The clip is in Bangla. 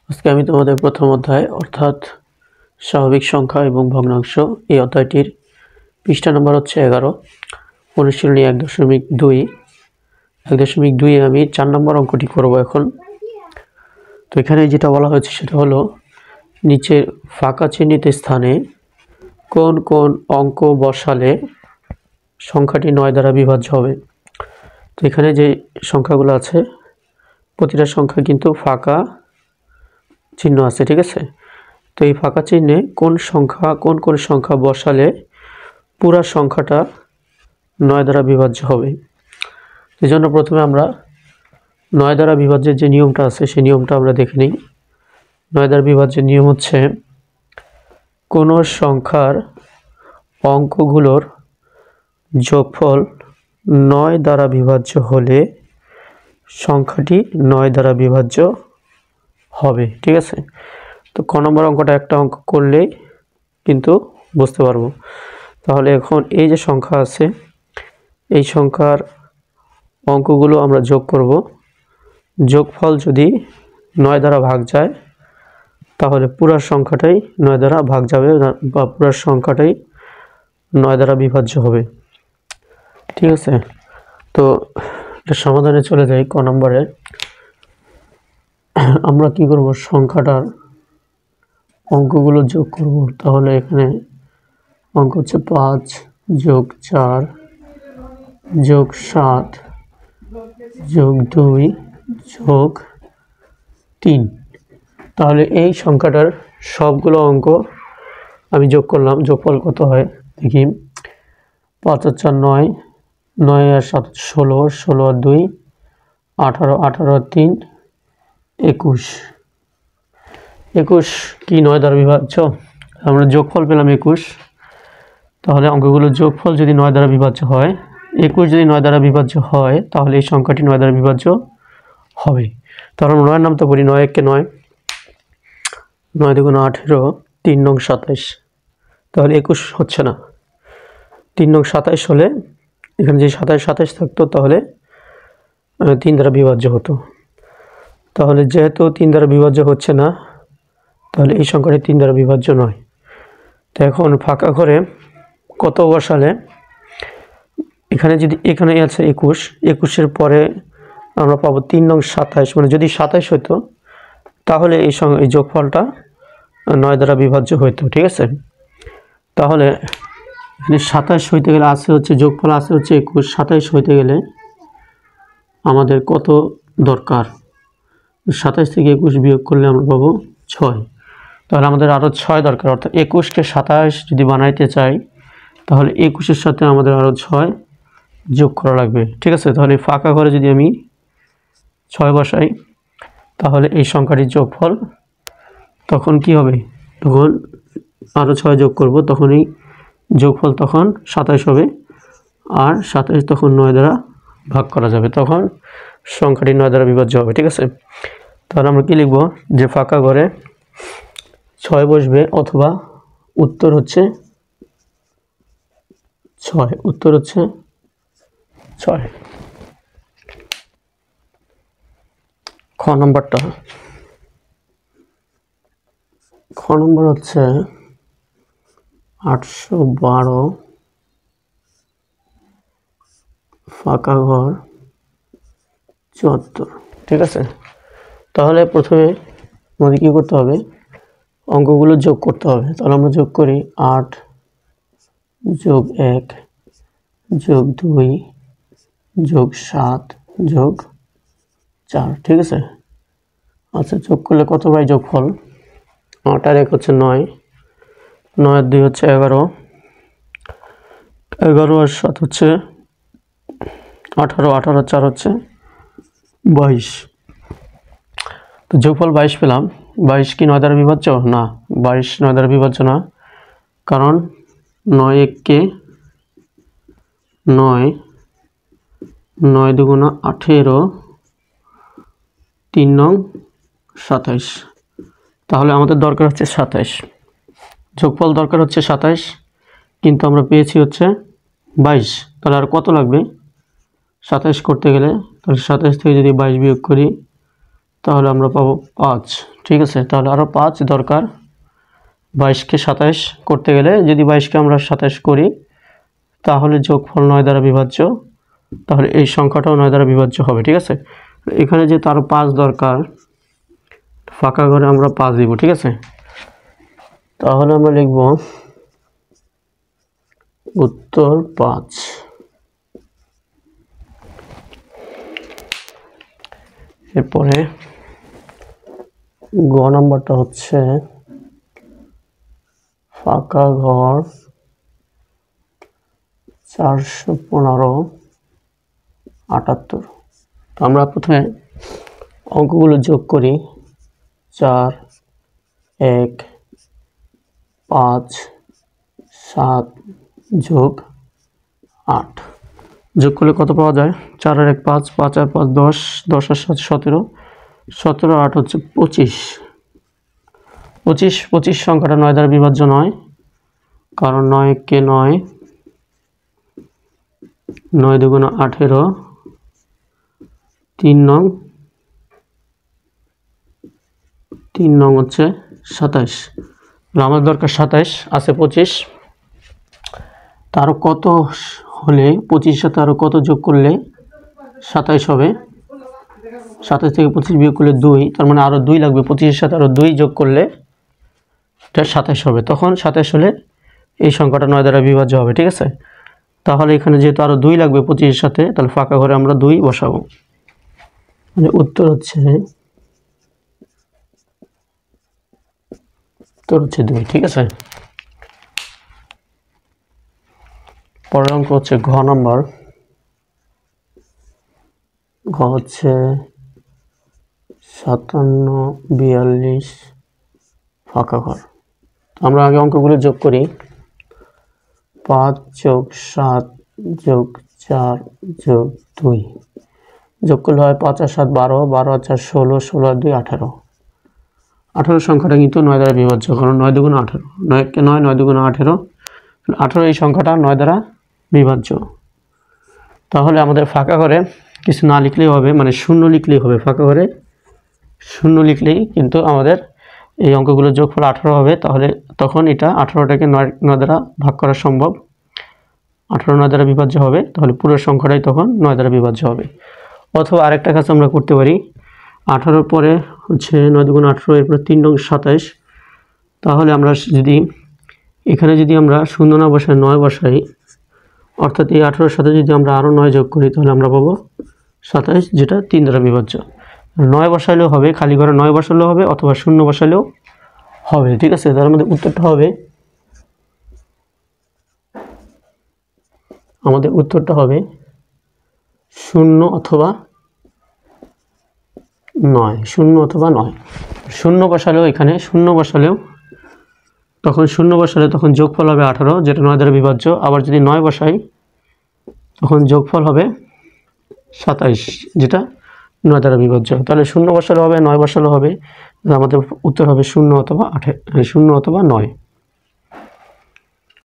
আজকে আমি তোমাদের প্রথম অধ্যায় অর্থাৎ স্বাভাবিক সংখ্যা এবং ভগ্নাংশ এই অধ্যায়টির পৃষ্ঠা নম্বর হচ্ছে 11 অনুশীলনী 1.2 আমি 4 নম্বর অঙ্কটি করব এখন। তো এখানে যেটা বলা হয়েছে সেটা হলো নিচের ফাঁকা চিহ্নিত স্থানে কোন কোন অঙ্ক বসালে সংখ্যাটি 9 দ্বারা বিভাজ্য হবে। তো এখানে যে সংখ্যাগুলো আছে প্রতিটা সংখ্যা কিন্তু ফাঁকা চিহ্ন আছে, ঠিক আছে। তো এই ফাঁকা চিহ্নে কোন সংখ্যা বসালে পুরো সংখ্যাটা 9 দ্বারা বিভাজ্য হবে। এই জন্য প্রথমে আমরা 9 দ্বারা বিভাজ্যের যে নিয়মটা আছে সেই নিয়মটা আমরা দেখে নিই। 9 দ্বারা বিভাজ্যের নিয়ম হচ্ছে কোন সংখ্যার অঙ্কগুলোর যোগফল 9 দ্বারা বিভাজ্য হলে সংখ্যাটি 9 দ্বারা বিভাজ্য হবে, ঠিক আছে। তো ক নম্বর অঙ্কটা একটা অঙ্ক করলেই কিন্তু বুঝতে পারবো। তাহলে এখন এই যে সংখ্যা আছে এই সংখ্যার অঙ্কগুলো আমরা যোগ করব। যোগফল যদি 9 দ্বারা ভাগ যায় তাহলে পুরো সংখ্যাটাই 9 দ্বারা ভাগ যাবে বা পুরো সংখ্যাটাই 9 দ্বারা বিভাজ্য হবে, ঠিক আছে। তো এটা সমাধানে চলে যাই। ক নম্বরে আমরা কি করব, সংখ্যাটার অঙ্কগুলো যোগ করব। তাহলে এখানে অঙ্ক হচ্ছে 5 যোগ 4 যোগ 7 যোগ 2 যোগ 3। তাহলে এই সংখ্যাটার সবগুলো অঙ্ক আমি যোগ করলাম। যোগফল কত হয় দেখি। 5 আর 4 9, 9 আর 7 16, 16 আর 2 18, 18 আর 3 21। 21 কি 9 দ্বারা বিভাজ্য? আমরা যোগফল পেলাম 21। তাহলে অঙ্কগুলোর যোগফল যদি 9 দ্বারা বিভাজ্য হয়, 21 যদি 9 দ্বারা বিভাজ্য হয় তাহলে এই সংখ্যাটি 9 দ্বারা বিভাজ্য হবে। তাহলে 9 নাম তো বলি, 9 1 9, 9 2 18, 3 9 27। তাহলে 21 হচ্ছে না, 3 9 27 হলে এখানে যে 27 থাকতো তাহলে 3 দ্বারা বিভাজ্য হতো। তাহলে যেহেতু 3 দ্বারা বিভাজ্য হচ্ছে না তাহলে এই সংখ্যাটি 3 দ্বারা বিভাজ্য নয়। তো এখন ফাঁকা ঘরে কত বসালে, এখানে যদি এখানে আছে 21, 21-এর পরে আমরা পাবো 3 9 27, মানে যদি 27 হতো তাহলে এই যোগফলটা 9 দ্বারা বিভাজ্য হতো, ঠিক আছে। তাহলে এখানে 27 হইতে গেলে আছে হচ্ছে যোগফল আছে হচ্ছে 21, 27 হইতে গেলে আমাদের কত দরকার? 27 থেকে 21 বিয়োগ করলে আমরা পাবো 6। তাহলে আমাদের আরও 6 দরকার, অর্থাৎ 21কে 27 যদি বানাইতে চাই তাহলে 21-এর সাথে আমাদের আরও 6 যোগ করা লাগবে, ঠিক আছে। তাহলে ফাঁকা ঘরে যদি আমি 6 বসাই তাহলে এই সংখ্যাটির যোগফল তখন কি হবে, তখন আরও 6 যোগ করব, তখনই যোগফল তখন 27 হবে। আর 27 তখন 9 দ্বারা ভাগ করা যাবে, তখন সংখ্যাটি 9 দ্বারা বিভাজ্য হবে, ঠিক আছে। তাহলে আমরা কি লিখব, যে ফাঁকা ঘরে 6 বসবে অথবা উত্তর হচ্ছে 6, উত্তর হচ্ছে 6। খ নম্বরটা, খ নম্বর হচ্ছে 812 ফাঁকা ঘর 74, ঠিক আছে। তাহলে প্রথমে আমাদের কী করতে হবে, অঙ্কগুলো যোগ করতে হবে। তাহলে আমরা যোগ করি 8 যোগ 1 যোগ 2 যোগ 7 যোগ 4, ঠিক আছে। আচ্ছা, যোগ করলে কত পাই যোগফল? 8 আর 1 হচ্ছে 9, 9 আর 2 হচ্ছে 11, 11 আর 7 হচ্ছে 18, 18 আর 4 হচ্ছে 22। তো যোগফল 22 পেলাম। 22 কি 9 দ্বারা বিভাজ্য? না, 22 9 দ্বারা বিভাজ্য না, কারণ 9 1-কে 9, 9 2 18, 3 9 27। তাহলে আমাদের দরকার হচ্ছে 27, যোগফল দরকার হচ্ছে 27, কিন্তু আমরা পেয়েছি হচ্ছে 22। তাহলে আর কত লাগবে 27 করতে গেলে? তাহলে 27 থেকে যদি 22 বিয়োগ করি তাহলে আমরা পাবো 5। ঠিক আছে, তাহলে আরও 5 দরকার 22কে 27 করতে গেলে। যদি 22কে আমরা 27 করি তাহলে যোগফল 9 দ্বারা বিভাজ্য, তাহলে এই সংখ্যাটাও 9 দ্বারা বিভাজ্য হবে। ঠিক আছে, এখানে যেহেতু আরও 5 দরকার, ফাঁকা ঘরে আমরা 5 দিব। ঠিক আছে, তাহলে আমরা লিখব উত্তর 5। এরপরে গ নাম্বারটা হচ্ছে ফাঁকা ঘর 415 78। তো আমরা প্রথমে অঙ্কগুলো যোগ করি। 4 1 5 7 যোগ 8 যোগ করলে কত পাওয়া যায়? 4 আর 1 5, 5 আর 5 10, 10 আর 7 17, 17 8 হচ্ছে 25। 25 সংখ্যাটা 9 দ্বারা বিভাজ্য নয়, কারণ 9 কে 9, 9 দুগুণ 18, 3 নং হচ্ছে 27। আমার দরকার 27, আছে 25। তারও কত হলে 25 সাথে আরও কত যোগ করলে 27 হবে? 27 থেকে 25 বিয়োগ করলে 2, তার মানে আরও 2 লাগবে। 25-এর সাথে আরও 2 যোগ করলে এটা 27 হবে। তখন 27 হলে এই সংখ্যাটা 9 দ্বারা বিভাজ্য হবে। ঠিক আছে, তাহলে এখানে যেহেতু আরও 2 লাগবে 25-এর সাথে, তাহলে ফাঁকা ঘরে আমরা 2 বসাবো। মানে উত্তর হচ্ছে 2। ঠিক আছে, পরের অঙ্ক হচ্ছে ঘ নাম্বার। ঘ হচ্ছে 57 42 ফাঁকা ঘর। আমরা আগে অঙ্কগুলো যোগ করি। 5 যোগ 7 যোগ 4 যোগ 2 যোগ করলে হয় 5 আর 7 12, 12 আর 4 16, 16 আর 2 18। 18 সংখ্যাটা কিন্তু 9 দ্বারা বিভাজ্য, কারণ 9 দুগুণ 18, 9 কে 9, 9 দুগুণ 18, 18 এই সংখ্যাটা 9 দ্বারা বিভাজ্য। তাহলে আমাদের ফাঁকা ঘরে কিছু না লিখলেই হবে, মানে শূন্য লিখলেই হবে। ফাঁকা ঘরে শূন্য লিখলেই কিন্তু আমাদের এই অঙ্কগুলোর যোগফল 18 হবে। তাহলে তখন এটা 18টাকে 9 দ্বারা ভাগ করা সম্ভব। 18 9 দ্বারা বিভাজ্য হবে, তাহলে পুরো সংখ্যাটাই তখন 9 দ্বারা বিভাজ্য হবে। অথবা আরেকটা কাজ আমরা করতে পারি। 18 পরে হচ্ছে 9 দুগুণ 18, এরপরে 3 নং 27। তাহলে আমরা যদি এখানে যদি আমরা শূন্য না বসাই 9 বসাই, অর্থাৎ এই 18-এর সাথে যদি আমরা আরও 9 যোগ করি, তাহলে আমরা পাবো 27, যেটা 3 দ্বারা বিভাজ্য। 9 বসাইলেও হবে, খালি ঘরে 9 বসালেও হবে, অথবা শূন্য বসালেও হবে। ঠিক আছে, তার মধ্যে উত্তরটা হবে, আমাদের উত্তরটা হবে 0 অথবা 9। 0 অথবা 9। শূন্য বসালেও, এখানে শূন্য বসালেও, তখন যোগফল হবে 18, যেটা 9 দ্বারা বিভাজ্য। আবার যদি 9 বসাই, তখন যোগফল হবে 27, যেটা 9 দ্বারা বিভাজ্য। তাহলে 0 বসালেও হবে, 9 বসালেও হবে। আমাদের উত্তর হবে 0 অথবা 8, 0 অথবা 9।